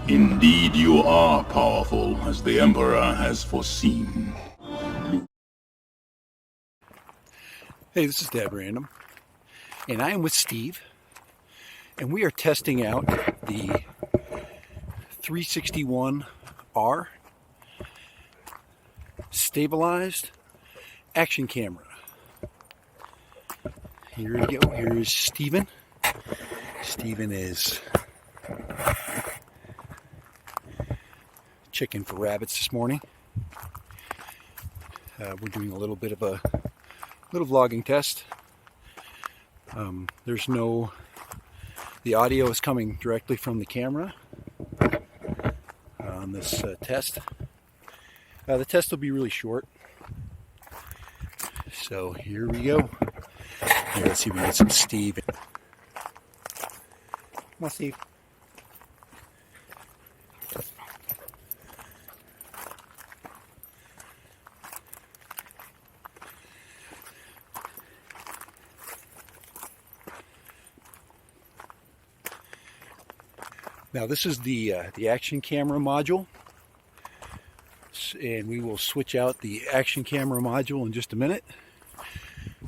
Indeed you are powerful, as the Emperor has foreseen. Hey, this is Dad Random, and I am with Steve, and we are testing out the 360 One R stabilized action camera. Here we go. Here is Steven. Steven is checking for rabbits this morning. We're doing a little bit of a little vlogging test. The audio is coming directly from the camera on this test. The test will be really short. So here we go. Here, let's see if we can get some Steve. Come on, Steve. Now this is the action camera module, and we will switch out the action camera module in just a minute,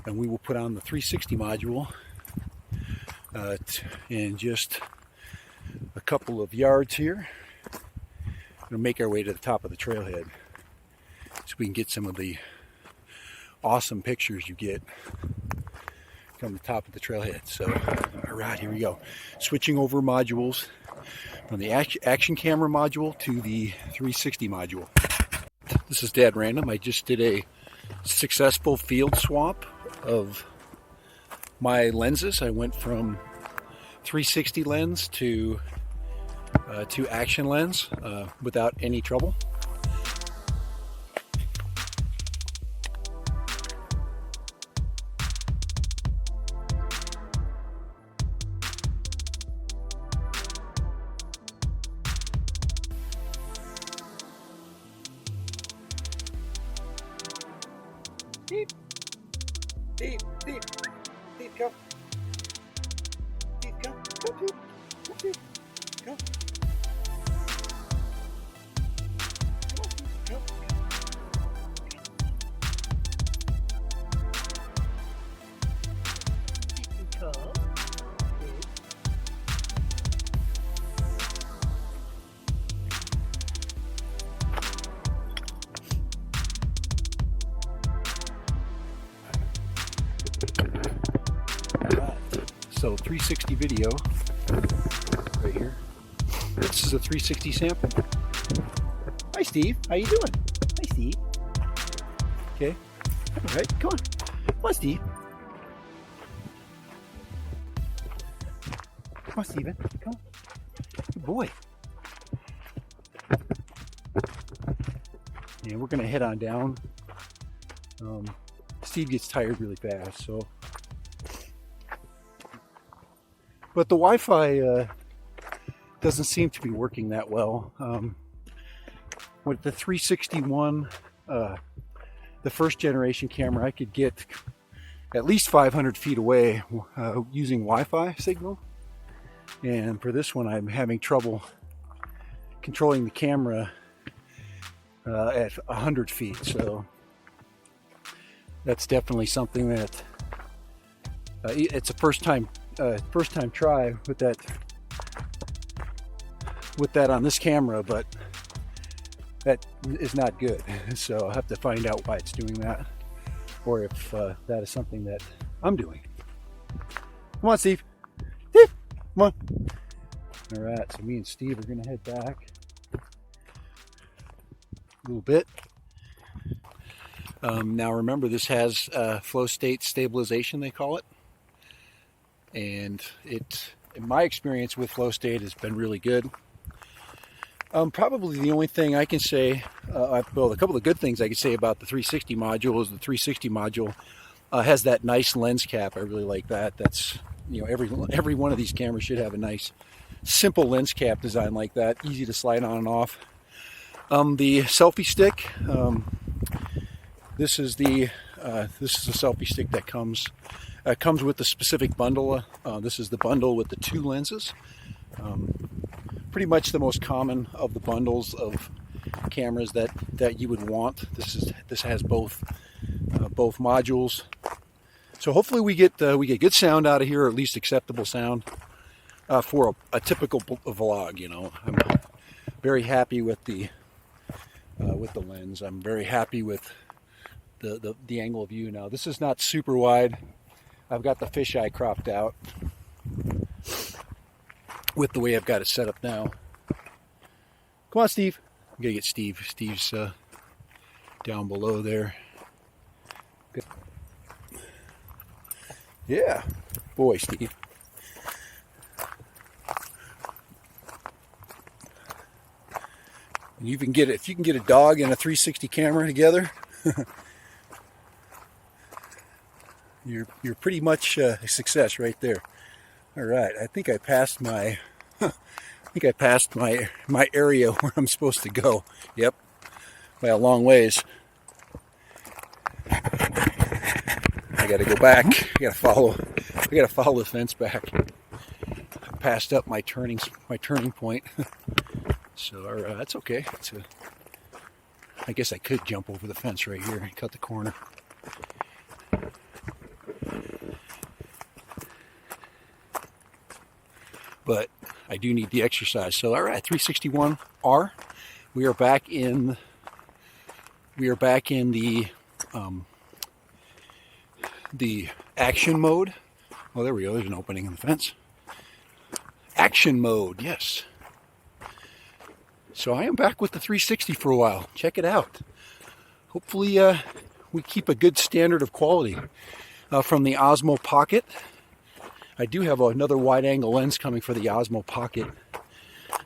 and we will put on the 360 module in just a couple of yards here. We'll make our way to the top of the trailhead so we can get some of the awesome pictures you get from the top of the trailhead. So, all right, here we go. Switching over modules from the action camera module to the 360 module. This is Dad Random. I just did a successful field swap of my lenses. I went from 360 lens to action lens without any trouble. Deep, deep, deep, deep, go. Deep, go, go, deep, go, deep, go. Come on, deep, go. Deep, go. Deep. So 360 video right here. This is a 360 sample. Hi Steve, how you doing? Hi Steve. Okay, all right, come on. Come on Steve. Come on Steven, come on. Good boy. And we're gonna head on down. Steve gets tired really fast, so. But the Wi-Fi doesn't seem to be working that well. With the 361, the first generation camera, I could get at least 500 feet away using Wi-Fi signal. And for this one, I'm having trouble controlling the camera at 100 feet. So that's definitely something that it's a first time try with that on this camera, but that is not good. So I'll have to find out why it's doing that, or if that is something that I'm doing. Come on, Steve. Steve, come on. All right, so me and Steve are gonna head back a little bit. Now remember, this has flow state stabilization, they call it. And in my experience with flow state, has been really good. Probably the only thing I can say, well, a couple of good things I can say about the 360 module is the 360 module has that nice lens cap. I really like that. That's, you know, every one of these cameras should have a nice, simple lens cap design like that, easy to slide on and off. The selfie stick. This is a selfie stick that comes with the specific bundle. This is the bundle with the two lenses. pretty much the most common of the bundles of cameras that you would want. This has both modules, so hopefully we get good sound out of here, or at least acceptable sound for a typical vlog. You know, I'm very happy with the lens. I'm very happy with the angle of view. Now this is not super wide. I've got the fisheye cropped out with the way I've got it set up now. Come on, Steve. I'm gonna get Steve. Steve's down below there. Good. Yeah, boy, Steve. And you can get it if you can get a dog and a 360 camera together. You're pretty much a success right there. All right, I think I passed my my area where I'm supposed to go. Yep, by a long ways. I got to go back. I got to follow the fence back. I passed up my turning point. So that's okay. I guess I could jump over the fence right here and cut the corner. But I do need the exercise. So all right, 360 One R. We are back in the action mode. Oh, there we go. There's an opening in the fence. Action mode, yes. So I am back with the 360 for a while. Check it out. Hopefully we keep a good standard of quality from the Osmo Pocket. I do have another wide-angle lens coming for the Osmo Pocket,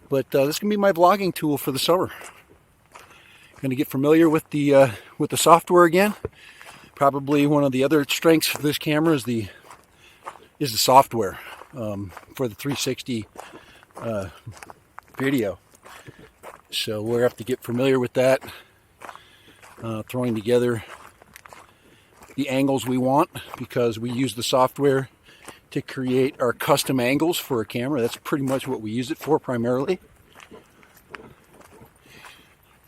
but this is going to be my vlogging tool for the summer. I'm going to get familiar with the software again. Probably one of the other strengths of this camera is the software for the 360 video. So we'll have to get familiar with that, throwing together the angles we want, because we use the software to create our custom angles for a camera. That's pretty much what we use it for primarily.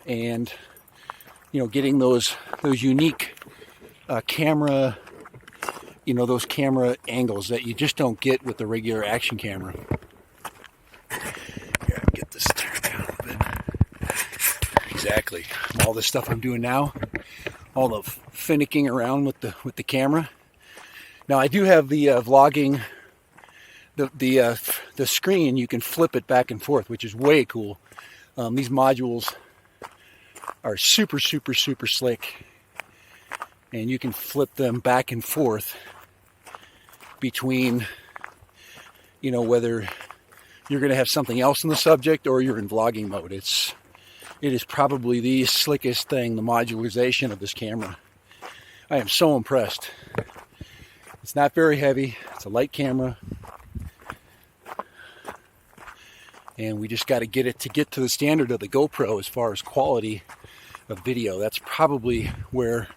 And you know, getting those unique camera, you know, those camera angles that you just don't get with the regular action camera. Here, get this turned down a bit. Exactly. All this stuff I'm doing now, all the finicking around with the camera. Now I do have the vlogging, the screen. You can flip it back and forth, which is way cool. These modules are super slick, and you can flip them back and forth between, you know, whether you're going to have something else in the subject or you're in vlogging mode. It is probably the slickest thing, the modularization of this camera. I am so impressed. It's not very heavy. It's a light camera. And we just got to get to the standard of the GoPro as far as quality of video. That's probably where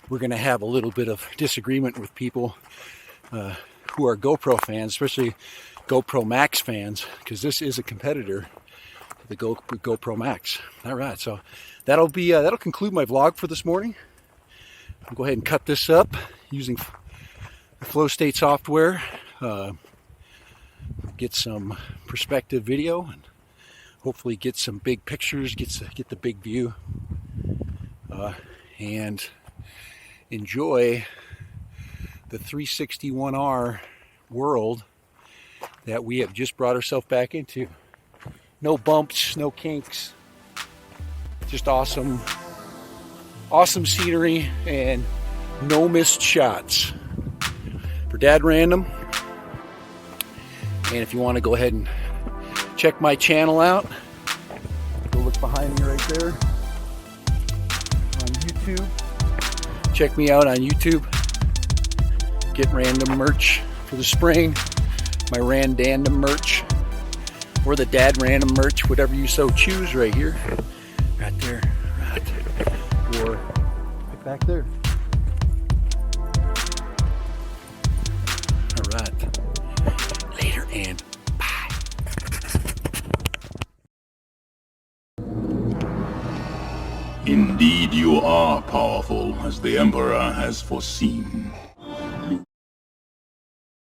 we're going to have a little bit of disagreement with people who are GoPro fans, especially GoPro Max fans, because this is a competitor to the GoPro Max. All right, so that'll conclude my vlog for this morning. I'll go ahead and cut this up using the Flow State software. Get some perspective video and hopefully get some big pictures, get the big view, and enjoy the 360 One R world that we have just brought ourselves back into. No bumps, no kinks, just awesome scenery and no missed shots. For Dad Random, and if you want to go ahead and check my channel out, go look behind me right there on YouTube. Check me out on YouTube. Get random merch for the spring, my Randandom merch, or the Dad Random merch, whatever you so choose, right here, right there, right, or right back there. All right, later and Indeed you are powerful, as the Emperor has foreseen.